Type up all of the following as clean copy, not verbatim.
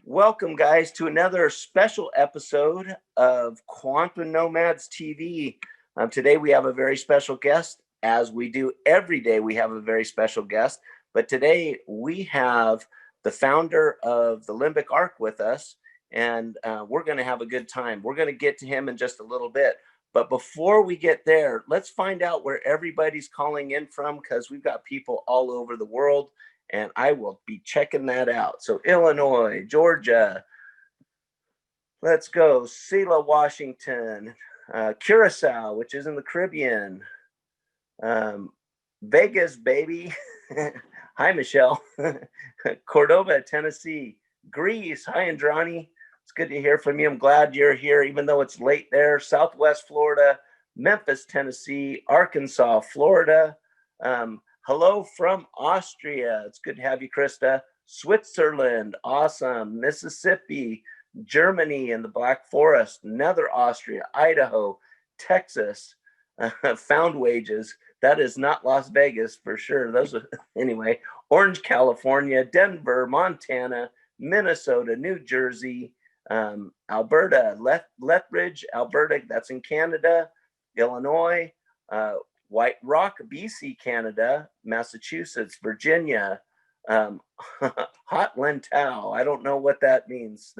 Welcome, guys, to another special episode of Quantum Nomads TV. Today, we have a very special guest. As we do every day, we have a very special guest. But today, we have the founder of the Limbic Arc with us, and we're going to have a good time. We're going to get to him in just a little bit. But before we get there, let's find out where everybody's calling in from, because we've got people all over the world. And I will be checking that out. So Illinois, Georgia, let's go. Selah, Washington, Curacao, which is in the Caribbean, Vegas, baby. Hi, Michelle. Cordoba, Tennessee, Greece. Hi, Andrani. It's good to hear from you. I'm glad you're here, even though it's late there. Southwest Florida, Memphis, Tennessee, Arkansas, Florida. Hello from Austria. It's good to have you, Krista. Switzerland, awesome. Mississippi, Germany and the Black Forest, Nether Austria, Idaho, Texas, Found Wages. That is not Las Vegas for sure. Those are, anyway, Orange, California, Denver, Montana, Minnesota, New Jersey, Alberta, Lethbridge, Alberta, that's in Canada, Illinois, White Rock, BC, Canada, Massachusetts, Virginia, Hot Lantau, I don't know what that means,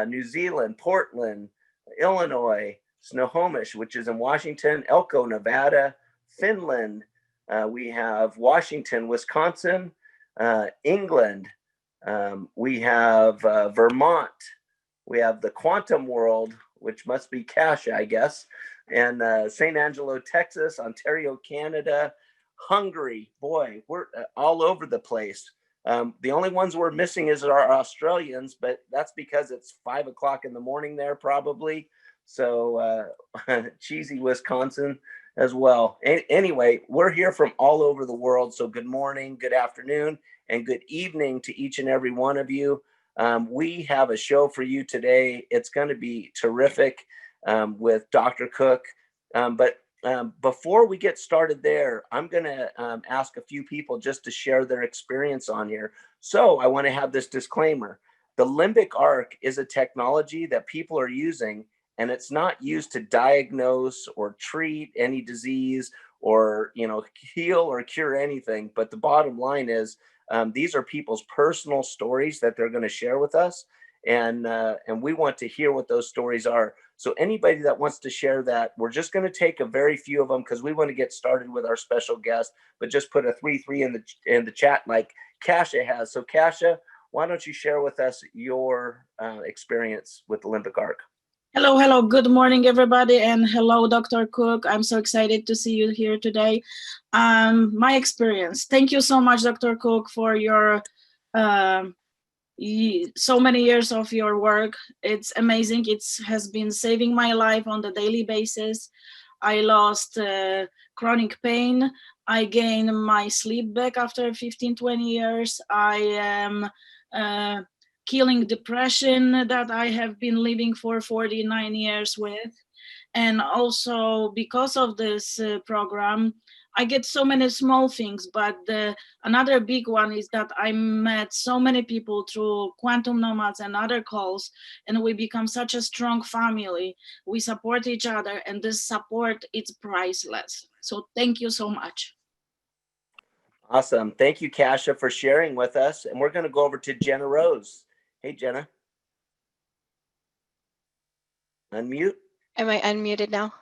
New Zealand, Portland, Illinois, Snohomish, which is in Washington, Elko, Nevada, Finland, we have Washington, Wisconsin, England, we have Vermont, we have the Quantum World, which must be Cash, I guess, and St. Angelo, Texas, Ontario, Canada, Hungary. Boy, we're all over the place. The only ones we're missing is our Australians, but that's because it's 5 o'clock in the morning there probably. So cheesy Wisconsin as well. Anyway, we're here from all over the world. So good morning, good afternoon, and good evening to each and every one of you. We have a show for you today. It's going to be terrific. With Dr. Cook. But before we get started there, I'm going to ask a few people just to share their experience on here. So I want to have this disclaimer. The Limbic Arc is a technology that people are using, and it's not used to diagnose or treat any disease or, heal or cure anything. But the bottom line is these are people's personal stories that they're going to share with us. And we want to hear what those stories are. So anybody that wants to share that, we're just going to take a very few of them because we want to get started with our special guest, but just put a 3-3 in the chat like Kasha has. So Kasha, why don't you share with us your experience with the Limbic Arc? Hello. Good morning, everybody. And hello, Dr. Cook. I'm so excited to see you here today. My experience. Thank you so much, Dr. Cook, for your so many years of your work. It's amazing. It has been saving my life on the daily basis. I lost chronic pain. I gained my sleep back after 15-20 years. I am killing depression that I have been living for 49 years with. And also because of this program, I get so many small things, but another big one is that I met so many people through Quantum Nomads and other calls, and we become such a strong family. We support each other, and this support is priceless. So thank you so much. Awesome. Thank you, Kasha, for sharing with us. And we're going to go over to Jenna Rose. Hey, Jenna. Unmute. Am I unmuted now?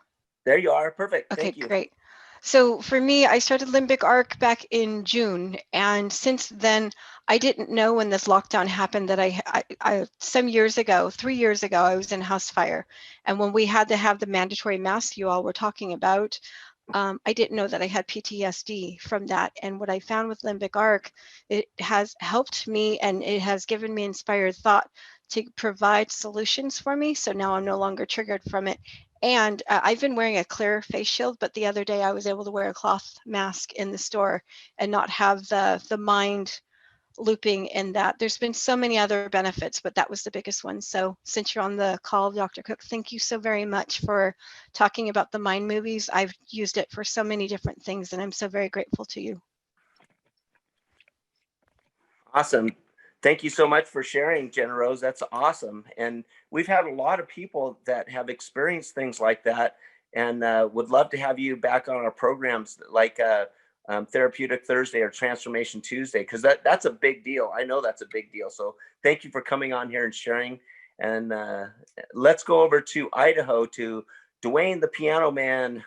There you are. Perfect. Okay, Thank you. Great. So for me, I started Limbic Arc back in June. And since then, I didn't know when this lockdown happened that I some years ago, 3 years ago, I was in house fire. And when we had to have the mandatory masks you all were talking about, I didn't know that I had PTSD from that. And what I found with Limbic Arc, it has helped me and it has given me inspired thought to provide solutions for me. So now I'm no longer triggered from it. And I've been wearing a clear face shield, but the other day I was able to wear a cloth mask in the store and not have the mind looping in that. There's been so many other benefits, but that was the biggest one. So since you're on the call, Dr. Cook, thank you so very much for talking about the mind movies. I've used it for so many different things, and I'm so very grateful to you. Awesome. Thank you so much for sharing, Jen Rose. That's awesome. And we've had a lot of people that have experienced things like that, and would love to have you back on our programs like Therapeutic Thursday or Transformation Tuesday, because that's a big deal. I know that's a big deal. So thank you for coming on here and sharing. And let's go over to Idaho to Dwayne, the Piano Man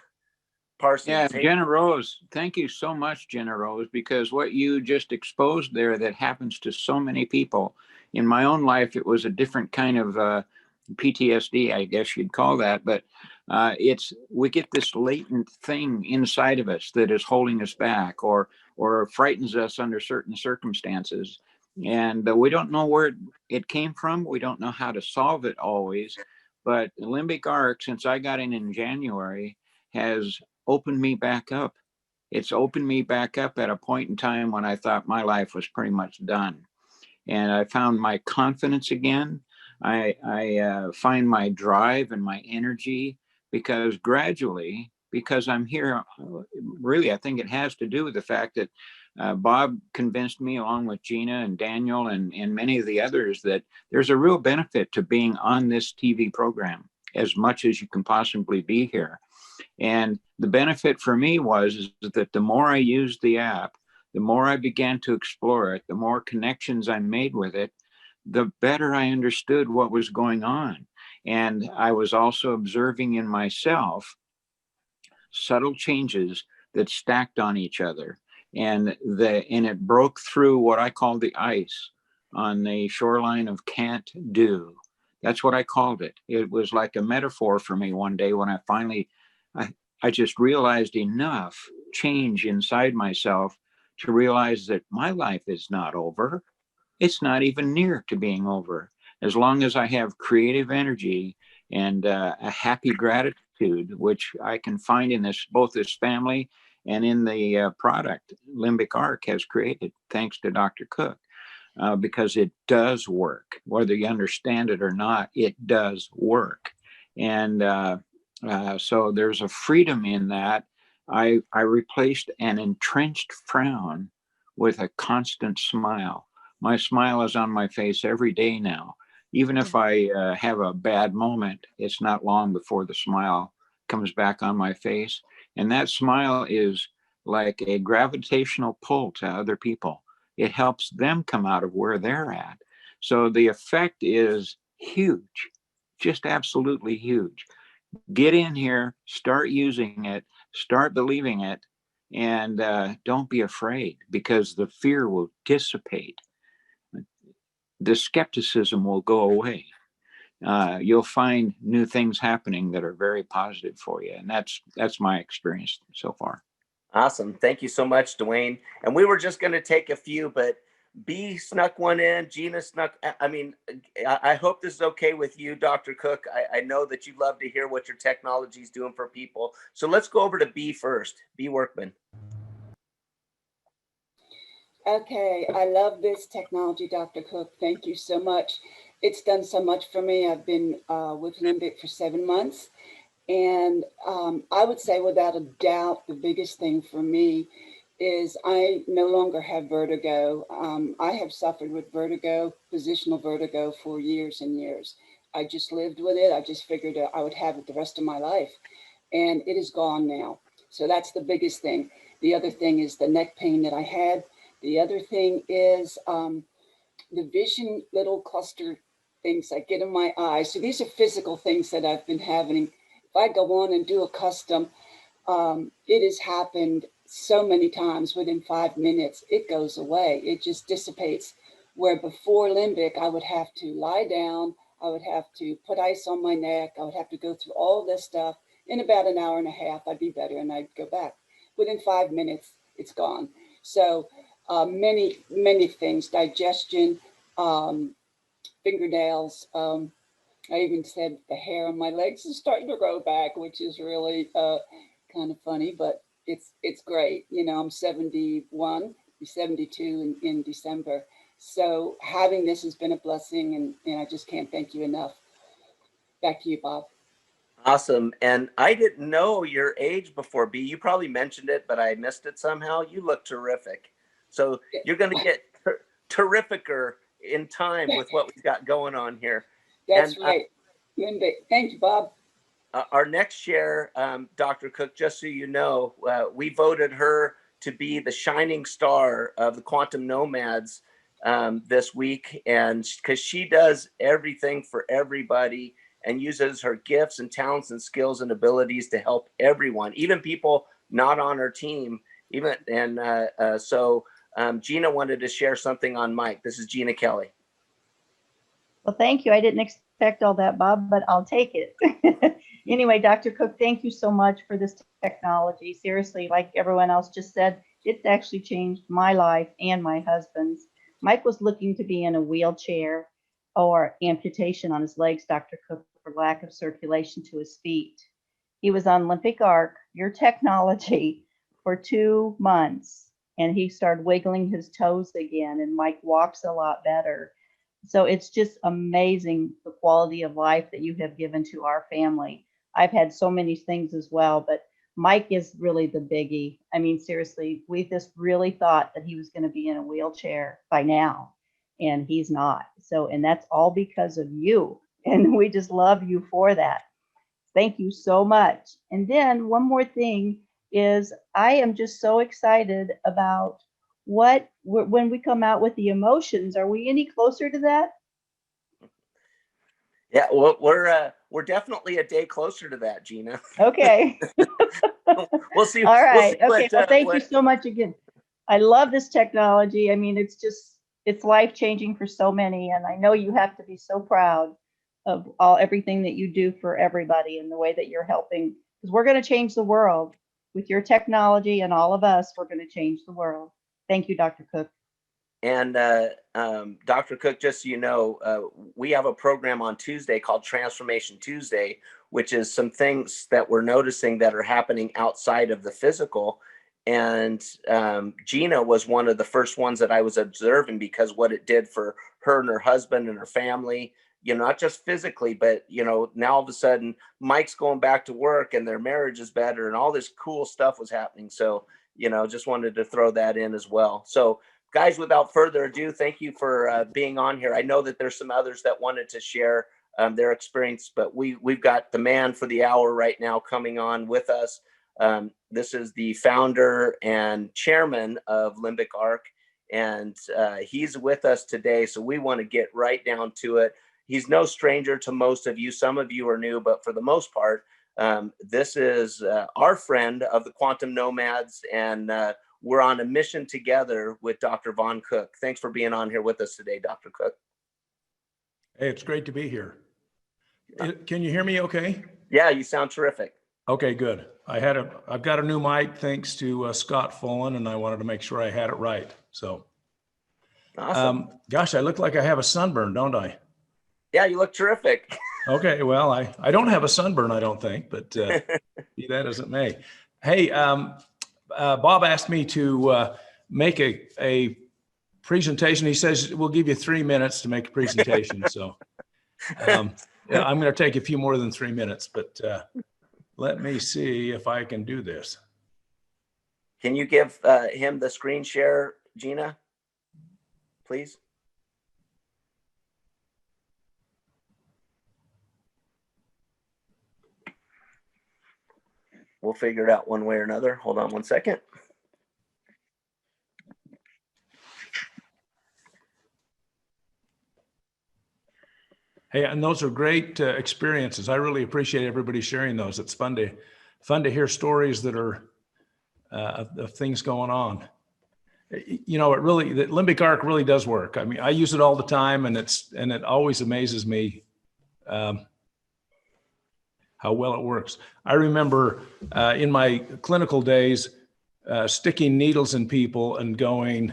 Parsons. Yeah, Hey. Jenna Rose, thank you so much, Jenna Rose, because what you just exposed there that happens to so many people. In my own life, it was a different kind of PTSD, I guess you'd call that, but we get this latent thing inside of us that is holding us back or frightens us under certain circumstances, and we don't know where it came from. We don't know how to solve it always, but limbic arc, since I got in January, has opened me back up. It's opened me back up at a point in time when I thought my life was pretty much done. And I found my confidence again. I find my drive and my energy because gradually, because I'm here, really, I think it has to do with the fact that Bob convinced me, along with Gina and Daniel and many of the others, that there's a real benefit to being on this TV program as much as you can possibly be here. And the benefit for me is that the more I used the app, the more I began to explore it, the more connections I made with it, the better I understood what was going on. And I was also observing in myself subtle changes that stacked on each other. And it broke through what I call the ice on the shoreline of can't do. That's what I called it. It was like a metaphor for me one day when I just realized enough change inside myself to realize that my life is not over. It's not even near to being over. As long as I have creative energy and a happy gratitude, which I can find in both this family and in the product Limbic Arc has created, thanks to Dr. Cook, because it does work. Whether you understand it or not, it does work. And so there's a freedom in that. I replaced an entrenched frown with a constant smile. My smile is on my face every day now. Even if I have a bad moment, it's not long before the smile comes back on my face. And that smile is like a gravitational pull to other people. It helps them come out of where they're at. So the effect is huge, just absolutely huge. Get in here, start using it, start believing it, and don't be afraid, because the fear will dissipate. The skepticism will go away. You'll find new things happening that are very positive for you. And that's my experience so far. Awesome. Thank you so much, Dwayne. And we were just going to take a few, but B snuck one in. Gina snuck. I mean, I hope this is okay with you, Dr. Cook. I know that you love to hear what your technology is doing for people. So let's go over to B first. B Workman. Okay, I love this technology, Dr. Cook. Thank you so much. It's done so much for me. I've been with Limbic for 7 months. And I would say without a doubt, the biggest thing for me is I no longer have vertigo. I have suffered with vertigo, positional vertigo, for years and years. I just lived with it. I just figured I would have it the rest of my life. And it is gone now. So that's the biggest thing. The other thing is the neck pain that I had. The other thing is the vision little cluster things I get in my eyes. So these are physical things that I've been having. If I go on and do a custom, it has happened so many times within 5 minutes, it goes away. It just dissipates. Where before Limbic, I would have to lie down. I would have to put ice on my neck. I would have to go through all this stuff. In about an hour and a half, I'd be better and I'd go back. Within 5 minutes, it's gone. So many, many things, digestion, fingernails. I even said the hair on my legs is starting to grow back, which is really kind of funny, but it's great. You know, I'm 71, 72 in December. So having this has been a blessing, and I just can't thank you enough. Back to you, Bob. Awesome. And I didn't know your age before, B. You probably mentioned it, but I missed it somehow. You look terrific. So you're going to get terrificer in time with what we've got going on here. That's And, right. Limbic. Thank you, Bob. Our next share, Dr. Cook, just so you know, we voted her to be the shining star of the Quantum Nomads this week. And because she does everything for everybody and uses her gifts and talents and skills and abilities to help everyone, even people not on her team. So Gina wanted to share something on Mike. This is Gina Kelly. Well, thank you. I didn't expect all that, Bob, but I'll take it. Anyway, Dr. Cook, thank you so much for this technology. Seriously, like everyone else just said, it's actually changed my life and my husband's. Mike was looking to be in a wheelchair or amputation on his legs, Dr. Cook, for lack of circulation to his feet. He was on Olympic Arc, your technology, for 2 months, and he started wiggling his toes again, and Mike walks a lot better. So it's just amazing the quality of life that you have given to our family. I've had so many things as well, but Mike is really the biggie. I mean, seriously, we just really thought that he was going to be in a wheelchair by now, and he's not. So, and that's all because of you. And we just love you for that. Thank you so much. And then one more thing is I am just so excited about when we come out with the emotions. Are we any closer to that? Yeah, well, we're definitely a day closer to that, Gina. Okay. We'll see. All right. We'll see Okay. Well, thank you so much again. I love this technology. I mean, it's life-changing for so many, and I know you have to be so proud of everything that you do for everybody and the way that you're helping, because we're going to change the world with your technology, and all of us, we're going to change the world. Thank you, Dr. Cook. And Dr. Cook, just so you know, we have a program on Tuesday called Transformation Tuesday, which is some things that we're noticing that are happening outside of the physical. And Gina was one of the first ones that I was observing, because what it did for her and her husband and her family, you know, not just physically, but, you know, now all of a sudden Mike's going back to work and their marriage is better and all this cool stuff was happening. So, you know, just wanted to throw that in as well. So, guys, without further ado, thank you for being on here. I know that there's some others that wanted to share their experience, but we've got the man for the hour right now coming on with us. This is the founder and chairman of Limbic Arc, and he's with us today. So we want to get right down to it. He's no stranger to most of you. Some of you are new, but for the most part, this is our friend of the Quantum Nomads, and we're on a mission together with Dr. Von Cook. Thanks for being on here with us today, Dr. Cook. Hey, it's great to be here. Can you hear me okay? Yeah, you sound terrific. Okay, good. I've got a new mic thanks to Scott Fullen, and I wanted to make sure I had it right. So, awesome. Gosh, I look like I have a sunburn, don't I? Yeah, you look terrific. Okay, well, I don't have a sunburn, I don't think, but be that as it may. Hey, Bob asked me to make a presentation. He says we'll give you 3 minutes to make a presentation. So yeah, I'm going to take a few more than 3 minutes, but let me see if I can do this. Can you give him the screen share, Gina, please? We'll figure it out one way or another. Hold on one second. Hey, and those are great experiences. I really appreciate everybody sharing those. It's fun to hear stories that are of things going on. You know, the Limbic Arc really does work. I mean, I use it all the time, and it always amazes me how well it works. I remember in my clinical days sticking needles in people and going,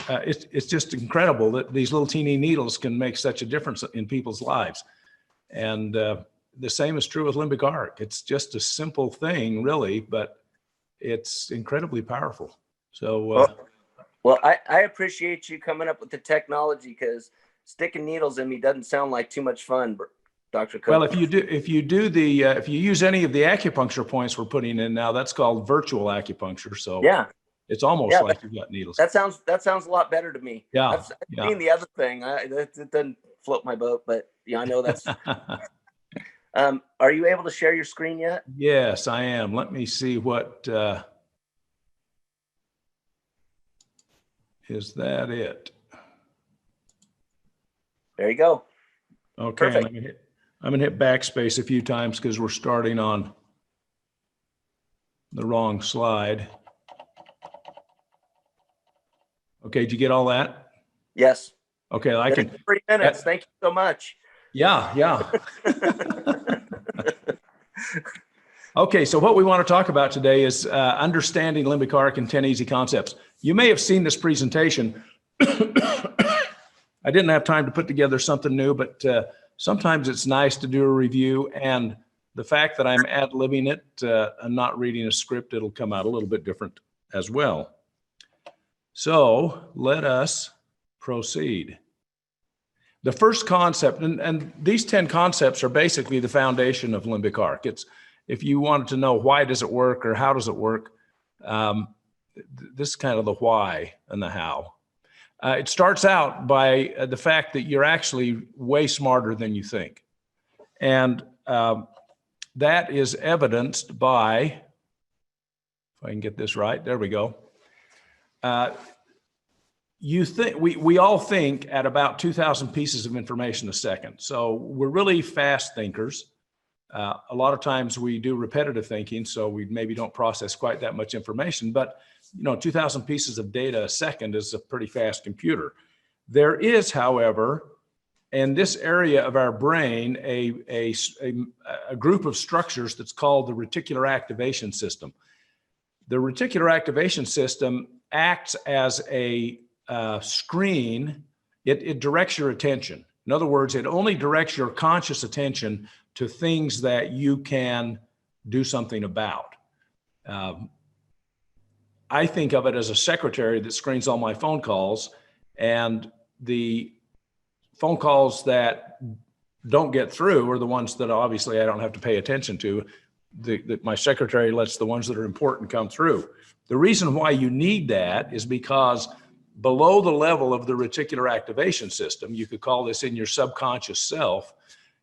it's just incredible that these little teeny needles can make such a difference in people's lives. And the same is true with Limbic Arc. It's just a simple thing, really, but it's incredibly powerful. So, well, I appreciate you coming up with the technology, because sticking needles in me doesn't sound like too much fun, Dr. Cook. Well, if you use any of the acupuncture points we're putting in now, that's called virtual acupuncture. So yeah. It's almost Yeah, like you've got needles. That sounds a lot better to me. Yeah, I've seen the other thing. It doesn't float my boat, but yeah, I know that's. Are you able to share your screen yet? Yes, I am. Let me see what, is that it? There you go. Okay, Perfect. I'm gonna hit backspace a few times because we're starting on the wrong slide. Okay, did you get all that? Yes. Okay, I can. 3 minutes. Thank you so much. Yeah. Okay, so what we want to talk about today is understanding limbic arc and 10 easy concepts. You may have seen this presentation. I didn't have time to put together something new, but sometimes it's nice to do a review, and the fact that I'm ad-libbing it and not reading a script, it'll come out a little bit different as well. So let us proceed. The first concept, and these 10 concepts are basically the foundation of limbic arc. It's, if you wanted to know why does it work or how does it work, this is kind of the why and the how. It starts out by the fact that you're actually way smarter than you think. And that is evidenced by, if I can get this right, there we go. You think, we all think at about 2,000 pieces of information a second. So we're really fast thinkers. A lot of times we do repetitive thinking, so we maybe don't process quite that much information, but 2,000 pieces of data a second is a pretty fast computer. There is, however, in this area of our brain, a group of structures that's called the reticular activation system. The reticular activation system acts as a screen. It directs your attention. In other words, it only directs your conscious attention to things that you can do something about. I think of it as a secretary that screens all my phone calls, and the phone calls that don't get through are the ones that obviously I don't have to pay attention to. My secretary lets the ones that are important come through. The reason why you need that is because below the level of the reticular activation system, you could call this in your subconscious self,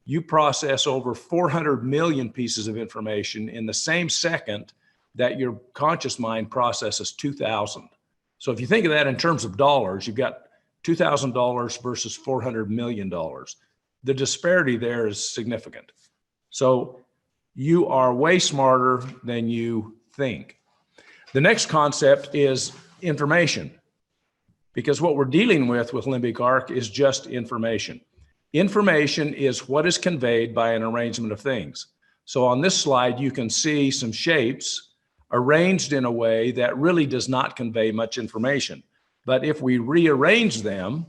you process over 400 million pieces of information in the same second that your conscious mind processes 2,000. So if you think of that in terms of dollars, you've got $2,000 versus $400 million. The disparity there is significant. So you are way smarter than you think. The next concept is information, because what we're dealing with limbic arc is just information. Information is what is conveyed by an arrangement of things. So on this slide, you can see some shapes arranged in a way that really does not convey much information. But if we rearrange them,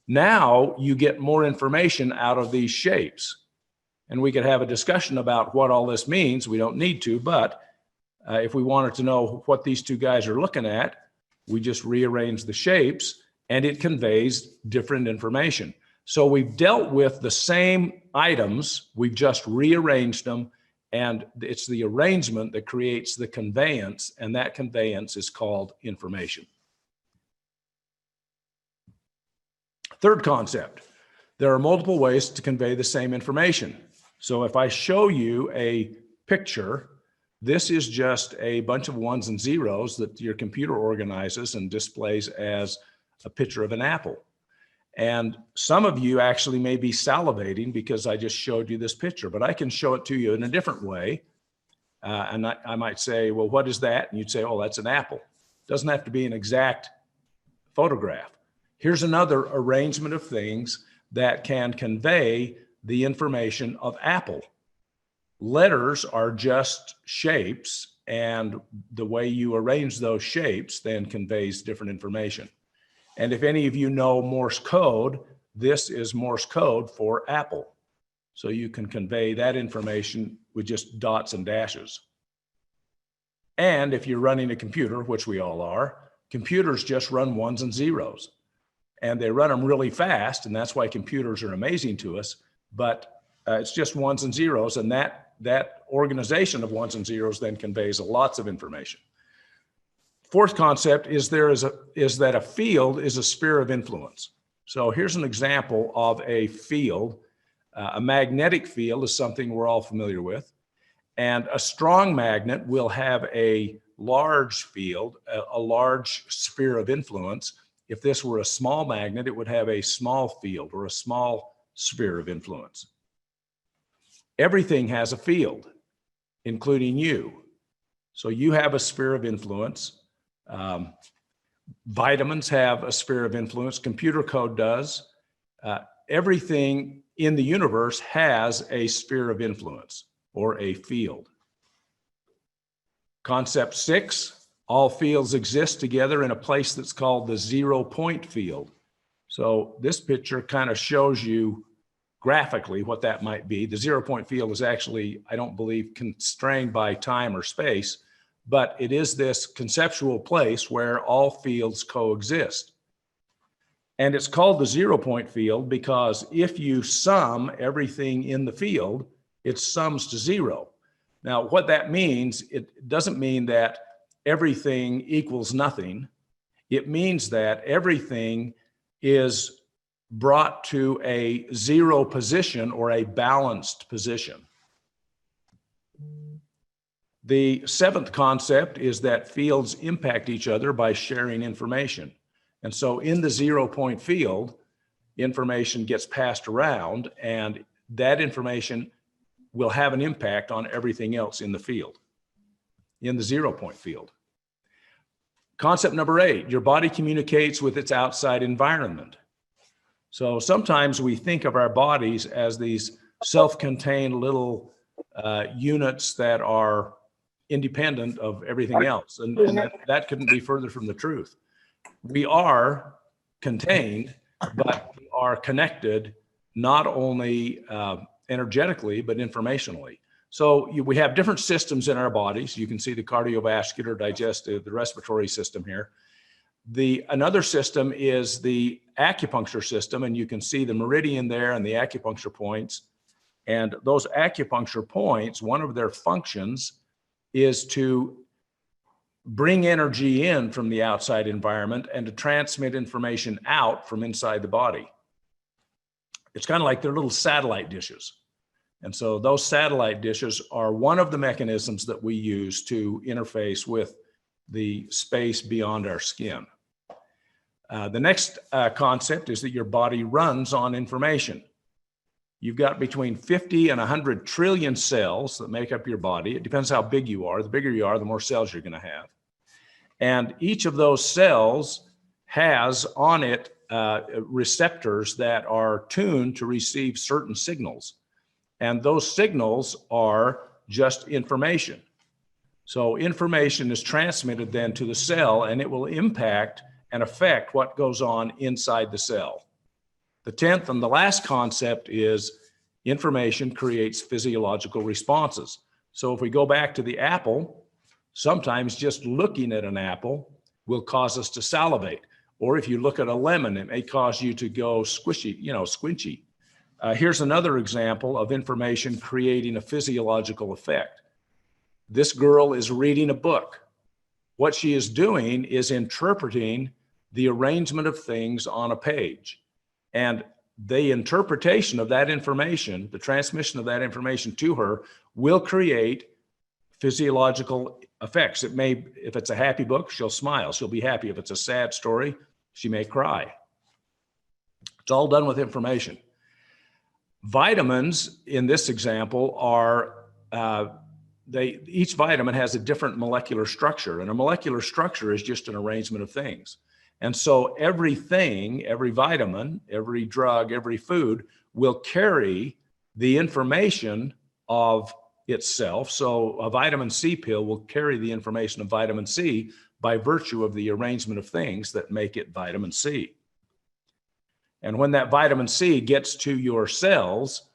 now you get more information out of these shapes. And we could have a discussion about what all this means. We don't need to, but if we wanted to know what these two guys are looking at, we just rearrange the shapes and it conveys different information. So we've dealt with the same items, we've just rearranged them, and it's the arrangement that creates the conveyance, and that conveyance is called information. Third concept, there are multiple ways to convey the same information. So if I show you a picture, this is just a bunch of ones and zeros that your computer organizes and displays as a picture of an apple. And some of you actually may be salivating because I just showed you this picture, but I can show it to you in a different way. And I might say, well, what is that? And you'd say, oh, that's an apple. It doesn't have to be an exact photograph. Here's another arrangement of things that can convey the information of apple. Letters are just shapes, and the way you arrange those shapes then conveys different information. And if any of you know Morse code, this is Morse code for apple. So you can convey that information with just dots and dashes. And if you're running a computer, which we all are, computers just run ones and zeros. And they run them really fast, and that's why computers are amazing to us. But it's just ones and zeros, and that organization of ones and zeros then conveys lots of information. fourth concept is that a field is a sphere of influence. So here's an example of a field. A magnetic field is something we're all familiar with. And a strong magnet will have a large field, a large sphere of influence. If this were a small magnet, it would have a small field or a small sphere of influence. Everything has a field, including you. So you have a sphere of influence. Vitamins have a sphere of influence. Computer code does. Everything in the universe has a sphere of influence or a field. Concept 6, all fields exist together in a place that's called the 0-point field. So this picture kind of shows you graphically what that might be. The 0-point field is actually, I don't believe, constrained by time or space, but it is this conceptual place where all fields coexist. And it's called the 0-point field because if you sum everything in the field, it sums to 0. Now, what that means, it doesn't mean that everything equals nothing. It means that everything is brought to a 0 position or a balanced position. The 7th concept is that fields impact each other by sharing information. And so in the 0-point field, information gets passed around, and that information will have an impact on everything else in the field, in the 0-point field. Concept number 8, your body communicates with its outside environment. So sometimes we think of our bodies as these self-contained little units that are independent of everything else. And that couldn't be further from the truth. We are contained, but we are connected not only energetically, but informationally. So we have different systems in our bodies. You can see the cardiovascular, digestive, the respiratory system here. Another system is the acupuncture system, and you can see the meridian there and the acupuncture points. And those acupuncture points, one of their functions is to bring energy in from the outside environment and to transmit information out from inside the body. It's kind of like they're little satellite dishes. And so those satellite dishes are one of the mechanisms that we use to interface with the space beyond our skin. The next concept is that your body runs on information. You've got between 50 and 100 trillion cells that make up your body. It depends how big you are. The bigger you are, the more cells you're going to have. And each of those cells has on it receptors that are tuned to receive certain signals. And those signals are just information. So information is transmitted then to the cell, and it will impact and affect what goes on inside the cell. The 10th and the last concept is information creates physiological responses. So if we go back to the apple, sometimes just looking at an apple will cause us to salivate. Or if you look at a lemon, it may cause you to go squishy, squinchy. Here's another example of information creating a physiological effect. This girl is reading a book. What she is doing is interpreting the arrangement of things on a page. And the interpretation of that information, the transmission of that information to her, will create physiological effects. It may, if it's a happy book, she'll smile, she'll be happy. If it's a sad story, she may cry. It's all done with information. Vitamins, in this example, are, each vitamin has a different molecular structure, and a molecular structure is just an arrangement of things. And so everything, every vitamin, every drug, every food will carry the information of itself. So a vitamin C pill will carry the information of vitamin C by virtue of the arrangement of things that make it vitamin C. And when that vitamin C gets to your cells,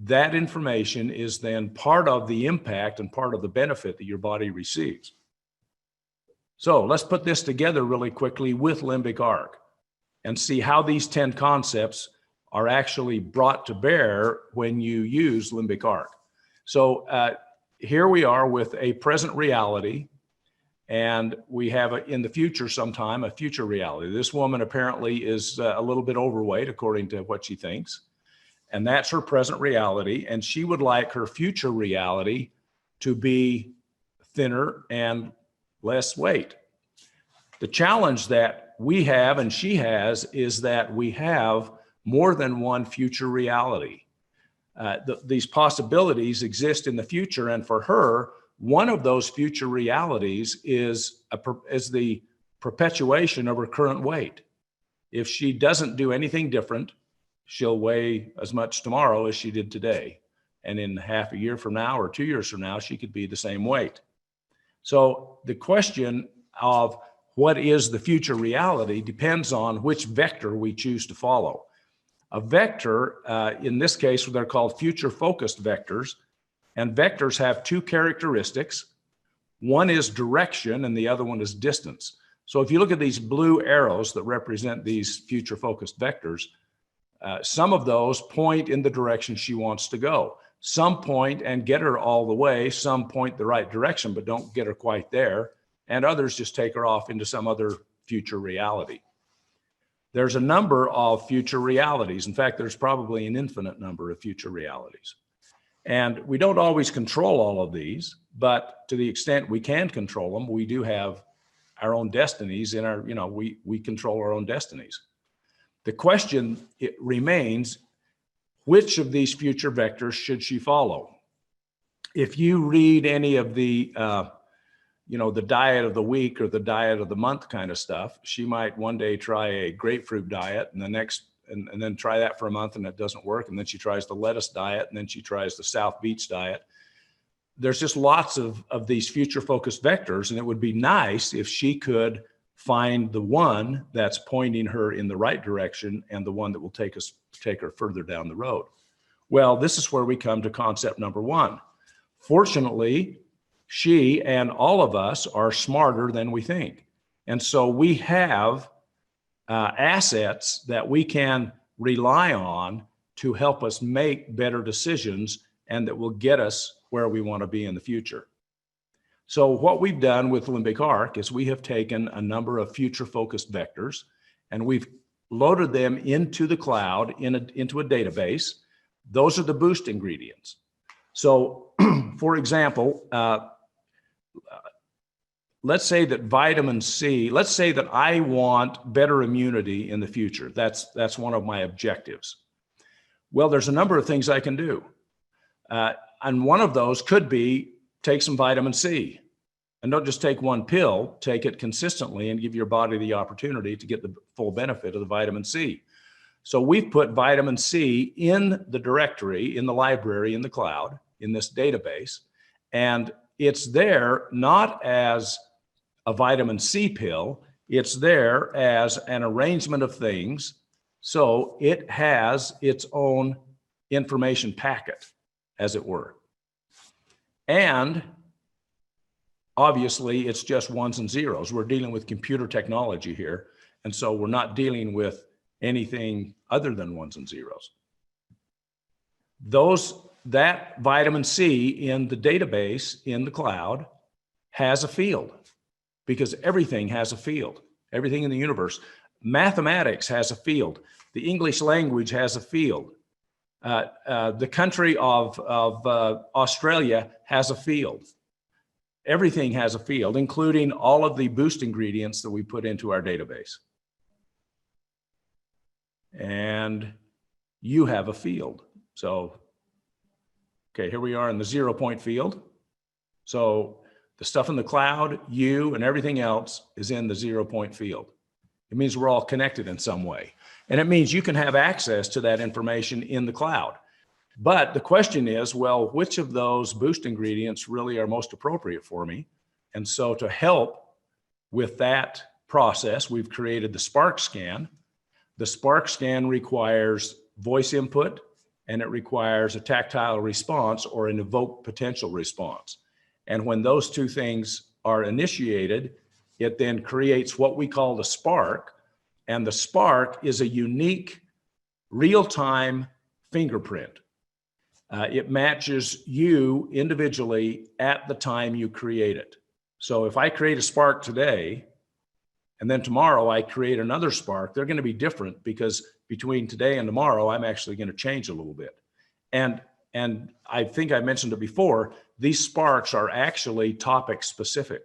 that information is then part of the impact and part of the benefit that your body receives. So let's put this together really quickly with limbic arc and see how these 10 concepts are actually brought to bear when you use limbic arc. So here we are with a present reality. And we have in the future sometime a future reality. This woman apparently is a little bit overweight according to what she thinks. And that's her present reality. And she would like her future reality to be thinner and less weight. The challenge that we have and she has is that we have more than one future reality. These possibilities exist in the future. And for her, one of those future realities is the perpetuation of her current weight. If she doesn't do anything different, she'll weigh as much tomorrow as she did today. And in half a year from now or 2 years from now, she could be the same weight. So the question of what is the future reality depends on which vector we choose to follow. A vector, in this case, they're called future-focused vectors, and vectors have two characteristics. One is direction and the other one is distance. So if you look at these blue arrows that represent these future-focused vectors, some of those point in the direction she wants to go. Some point and get her all the way, some point the right direction but don't get her quite there, and others just take her off into some other future reality. There's a number of future realities. In fact, there's probably an infinite number of future realities. And we don't always control all of these, but to the extent we can control them, we do have our own destinies in our, we control our own destinies. The question remains, which of these future vectors should she follow? If you read any of the, the diet of the week or the diet of the month kind of stuff, she might one day try a grapefruit diet and the next, and then try that for a month and it doesn't work. And then she tries the lettuce diet and then she tries the South Beach diet. There's just lots of these future focused vectors. And it would be nice if she could find the one that's pointing her in the right direction and the one that will take her further down the road. Well, this is where we come to concept number one. Fortunately, she and all of us are smarter than we think. And so we have assets that we can rely on to help us make better decisions and that will get us where we want to be in the future. So what we've done with Limbic Arc is we have taken a number of future focused vectors and we've loaded them into the cloud into a database. Those are the boost ingredients. So for example, let's say that vitamin C, let's say that I want better immunity in the future. That's one of my objectives. Well, there's a number of things I can do. And one of those could be take some vitamin C. And don't just take one pill, take it consistently and give your body the opportunity to get the full benefit of the vitamin C. So we've put vitamin C in the directory, in the library, in the cloud, in this database. And it's there not as a vitamin C pill, it's there as an arrangement of things. So it has its own information packet, as it were. And obviously it's just ones and zeros. We're dealing with computer technology here. And so we're not dealing with anything other than ones and zeros. That vitamin C in the database in the cloud has a field because everything has a field. Everything in the universe. Mathematics has a field. The English language has a field. The country of Australia has a field. Everything has a field, including all of the boost ingredients that we put into our database. And you have a field. So, okay, here we are in the 0 point field. So the stuff in the cloud, you and everything else is in the 0 point field. It means we're all connected in some way. And it means you can have access to that information in the cloud. But the question is, well, which of those boost ingredients really are most appropriate for me? And so to help with that process, we've created the Spark Scan. The Spark Scan requires voice input and it requires a tactile response or an evoked potential response. And when those two things are initiated, it then creates what we call the spark. And the spark is a unique real-time fingerprint. It matches you individually at the time you create it. So if I create a spark today, and then tomorrow I create another spark, they're going to be different because between today and tomorrow, I'm actually going to change a little bit. And I think I mentioned it before, these sparks are actually topic specific.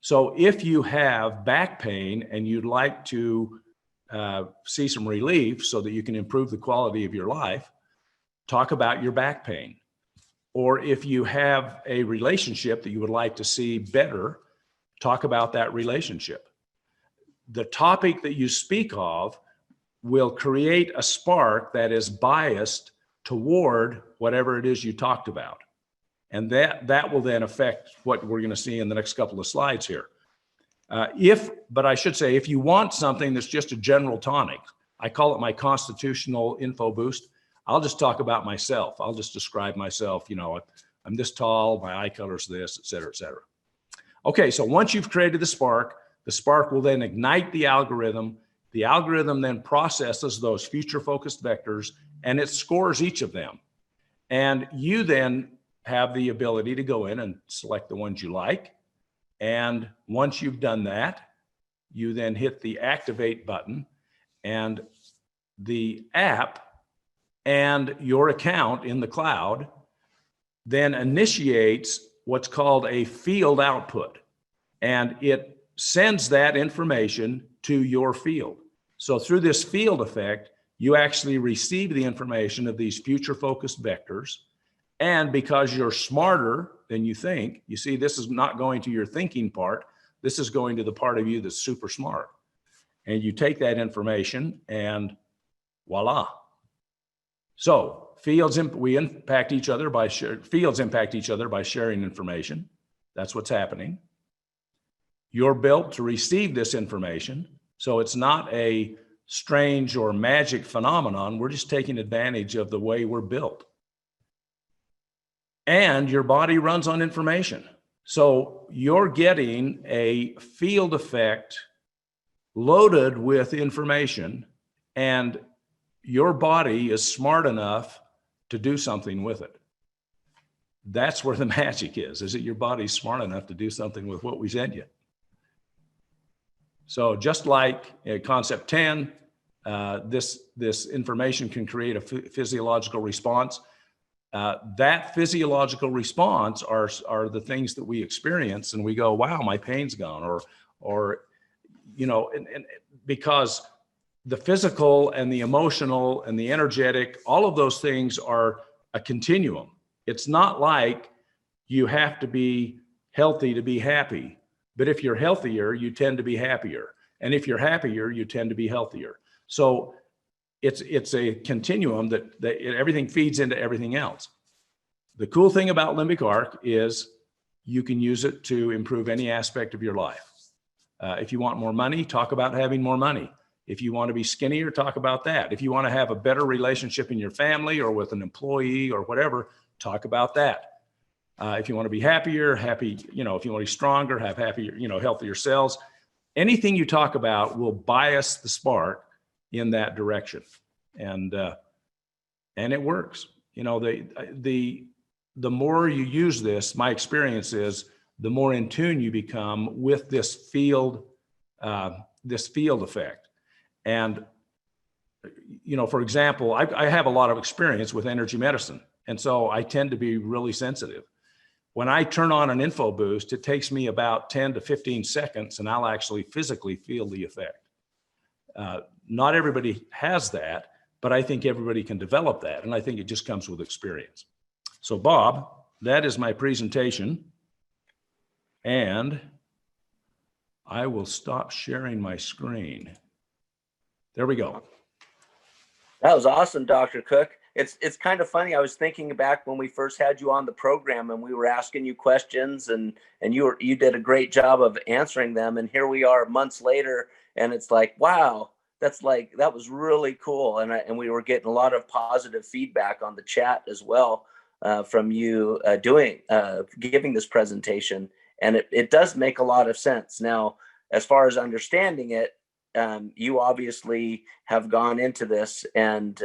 So if you have back pain and you'd like to see some relief so that you can improve the quality of your life, talk about your back pain. Or if you have a relationship that you would like to see better, talk about that relationship. The topic that you speak of will create a spark that is biased toward whatever it is you talked about. And that will then affect what we're going to see in the next couple of slides here. But I should say, if you want something that's just a general tonic, I call it my constitutional info boost. I'll just talk about myself. I'll just describe myself. You know, I'm this tall, my eye color's this, et cetera, et cetera. Okay, so once you've created the spark will then ignite the algorithm. The algorithm then processes those future focused vectors and it scores each of them. And you then have the ability to go in and select the ones you like. And once you've done that, you then hit the activate button, and the app and your account in the cloud then initiates what's called a field output, and it sends that information to your field. So through this field effect, you actually receive the information of these future focused vectors. And because you're smarter than you think, you see, this is not going to your thinking part. This is going to the part of you that's super smart. And you take that information and voila. So fields impact each other by sharing information. That's what's happening. You're built to receive this information. So it's not a strange or magic phenomenon. We're just taking advantage of the way we're built. And your body runs on information. So you're getting a field effect loaded with information, and your body is smart enough to do something with it. That's where the magic is that your body's smart enough to do something with what we send you. So just like concept 10, this information can create a physiological response. That physiological response are the things that we experience, and we go, wow, my pain's gone, or you know, and because the physical and the emotional and the energetic, all of those things are a continuum. It's not like you have to be healthy to be happy, but if you're healthier, you tend to be happier, and if you're happier, you tend to be healthier. So it's a continuum that everything feeds into everything else. The cool thing about limbic arc is you can use it to improve any aspect of your life. If you want more money, talk about having more money. If you want to be skinnier, talk about that. If you want to have a better relationship in your family or with an employee or whatever, talk about that. If you want to be happier, you know, if you want to be stronger, have happier, you know, healthier cells, anything you talk about will bias the spark in that direction. And it works. You know, the more you use this, my experience is the more in tune you become with this field effect. And, you know, for example, I have a lot of experience with energy medicine. And so I tend to be really sensitive. When I turn on an info boost, it takes me about 10 to 15 seconds and I'll actually physically feel the effect. Not everybody has that, but I think everybody can develop that. And I think it just comes with experience. So Bob, that is my presentation. And I will stop sharing my screen. There we go. That was awesome, Dr. Cook. It's kind of funny. I was thinking back when we first had you on the program and we were asking you questions and you did a great job of answering them. And here we are months later and it's like, wow, that was really cool. And we were getting a lot of positive feedback on the chat as well from you giving this presentation. And it does make a lot of sense. Now, as far as understanding it, you obviously have gone into this, and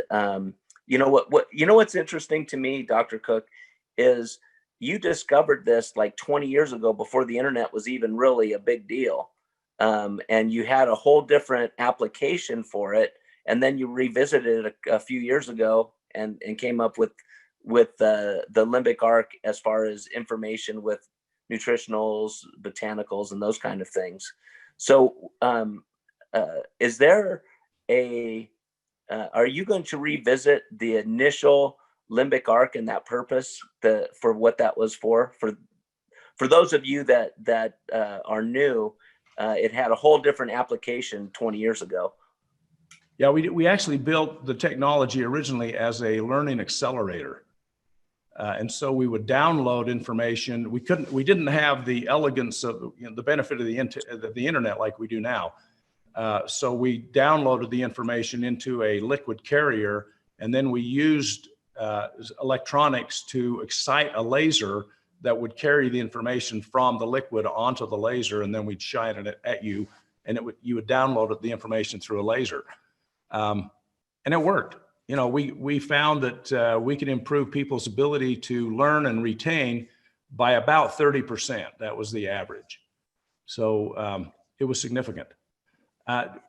you know what's interesting to me, Dr. Cook, is you discovered this like 20 years ago before the internet was even really a big deal. And you had a whole different application for it. And then you revisited it a few years ago and came up with the limbic arc as far as information with nutritionals, botanicals, and those kind of things. So is there are you going to revisit the initial limbic arc and that purpose for what that was for those of you that are new? It had a whole different application 20 years ago. Yeah, we actually built the technology originally as a learning accelerator. And so we would download information. We didn't have the elegance of the benefit of the internet like we do now. So we downloaded the information into a liquid carrier, and then we used electronics to excite a laser that would carry the information from the liquid onto the laser, and then we'd shine it at you, and you would download the information through a laser. And it worked. You know, we found that we could improve people's ability to learn and retain by about 30%. That was the average. So it was significant.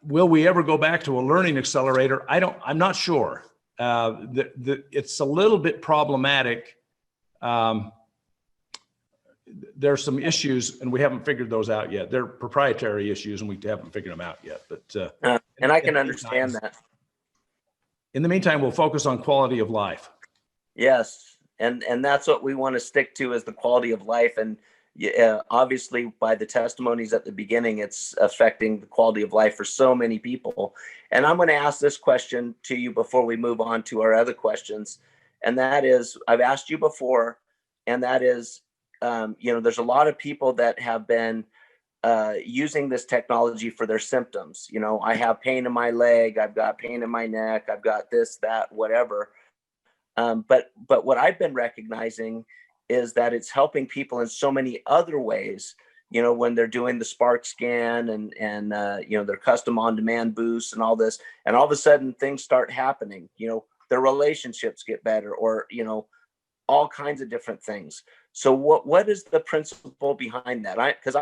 Will we ever go back to a learning accelerator? I'm not sure. It's a little bit problematic. There's some issues, and we haven't figured those out yet. They're proprietary issues, and we haven't figured them out yet. But and I can understand that. In the meantime, we'll focus on quality of life. Yes, and that's what we want to stick to, is the quality of life. And obviously, by the testimonies at the beginning, it's affecting the quality of life for so many people. And I'm going to ask this question to you before we move on to our other questions. And that is, I've asked you before, and that is, there's a lot of people that have been using this technology for their symptoms. You know, I have pain in my leg, I've got pain in my neck, I've got this, that, whatever. But what I've been recognizing is that it's helping people in so many other ways. You know, when they're doing the Spark scan and their custom on-demand boosts and all this, and all of a sudden things start happening. You know, their relationships get better, or all kinds of different things. So what is the principle behind that? Because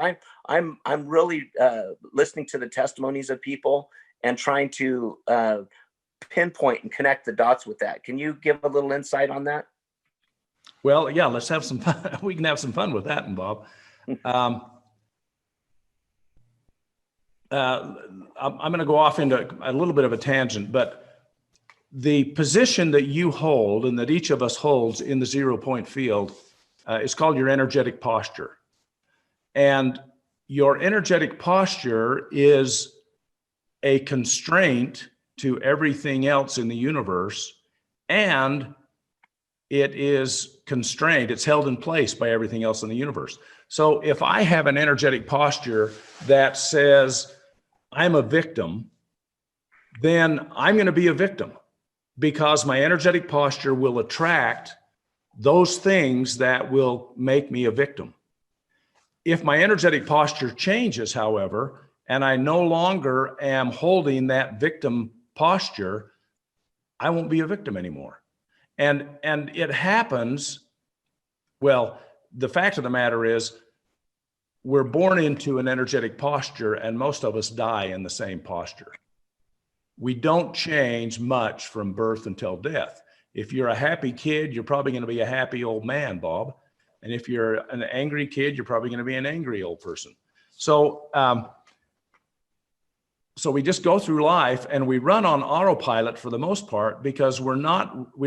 I'm really listening to the testimonies of people and trying to pinpoint and connect the dots with that. Can you give a little insight on that? Well, yeah, let's have some fun. We can have some fun with that, Bob. I'm going to go off into a little bit of a tangent, but the position that you hold and that each of us holds in the 0 point field is called your energetic posture. And your energetic posture is a constraint to everything else in the universe, and it is constrained, it's held in place by everything else in the universe. So if I have an energetic posture that says I'm a victim, then I'm going to be a victim, because my energetic posture will attract those things that will make me a victim. If my energetic posture changes, however, and I no longer am holding that victim posture, I won't be a victim anymore. And it happens, well, the fact of the matter is we're born into an energetic posture, and most of us die in the same posture. We don't change much from birth until death. If you're a happy kid, you're probably going to be a happy old man, Bob. And if you're an angry kid, you're probably going to be an angry old person. So, so we just go through life and we run on autopilot for the most part, because we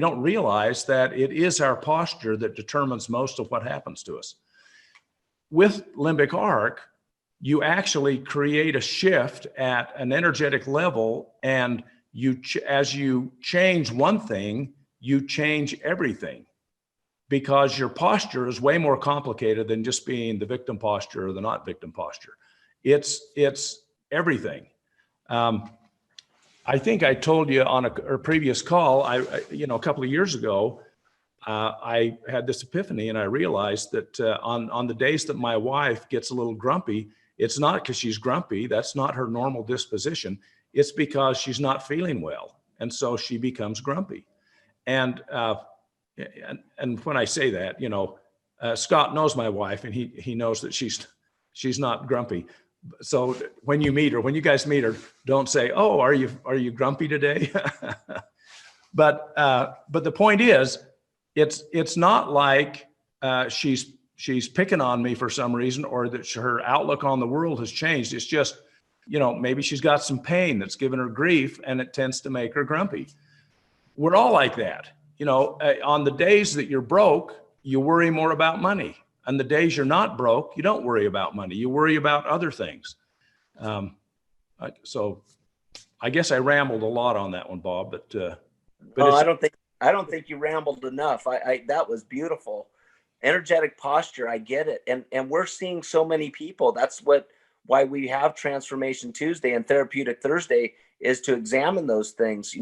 don't realize that it is our posture that determines most of what happens to us. With limbic arc, you actually create a shift at an energetic level, and as you change one thing, you change everything, because your posture is way more complicated than just being the victim posture or the not victim posture. It's everything. I think I told you on a previous call, a couple of years ago, I had this epiphany, and I realized that on the days that my wife gets a little grumpy, it's not because she's grumpy. That's not her normal disposition. It's because she's not feeling well, and so she becomes grumpy. And when I say that, Scott knows my wife, and he knows that she's not grumpy. So when you meet her, when you guys meet her, don't say, "Oh, are you grumpy today?" But the point is, it's not like she's picking on me for some reason, or that her outlook on the world has changed. It's just, maybe she's got some pain that's given her grief, and it tends to make her grumpy. We're all like that. On the days that you're broke, you worry more about money. And the days you're not broke, you don't worry about money. You worry about other things. So I guess I rambled a lot on that one, Bob, but I don't think you rambled enough. That was beautiful. Energetic posture. I get it. And we're seeing so many people. That's why we have Transformation Tuesday and Therapeutic Thursday, is to examine those things.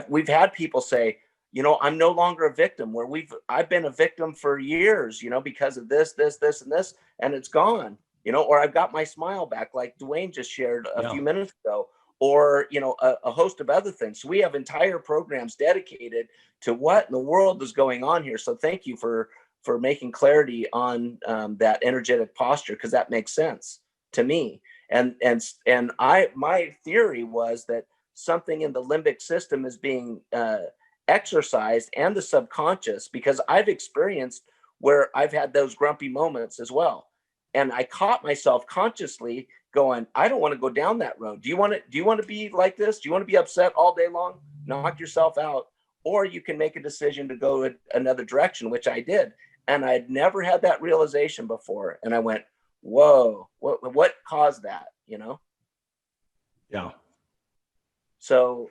We've had people say, I'm no longer a victim, where I've been a victim for years, because of this, and this, and it's gone, or I've got my smile back, like Dwayne just shared a few minutes ago, or, a host of other things. So we have entire programs dedicated to what in the world is going on here. So thank you for making clarity on that energetic posture, because that makes sense to me. And my theory was that something in the limbic system is being exercised, and the subconscious, because I've experienced where I've had those grumpy moments as well. And I caught myself consciously going, I don't want to go down that road. Do you want to be like this? Do you want to be upset all day long? Knock yourself out. Or you can make a decision to go another direction, which I did. And I'd never had that realization before. And I went, whoa, what caused that? Yeah. So,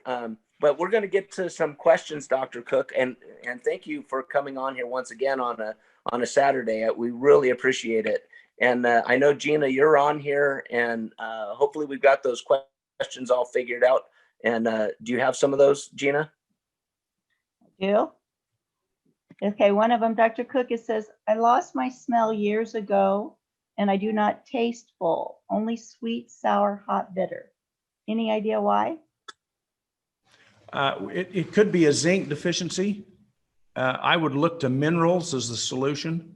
but we're going to get to some questions, Dr. Cook, and thank you for coming on here once again on a Saturday. We really appreciate it. And I know, Gina, you're on here, and hopefully we've got those questions all figured out. And do you have some of those, Gina? I do. Okay, one of them, Dr. Cook, it says, I lost my smell years ago, and I do not taste full, only sweet, sour, hot, bitter. Any idea why? It could be a zinc deficiency. I would look to minerals as the solution.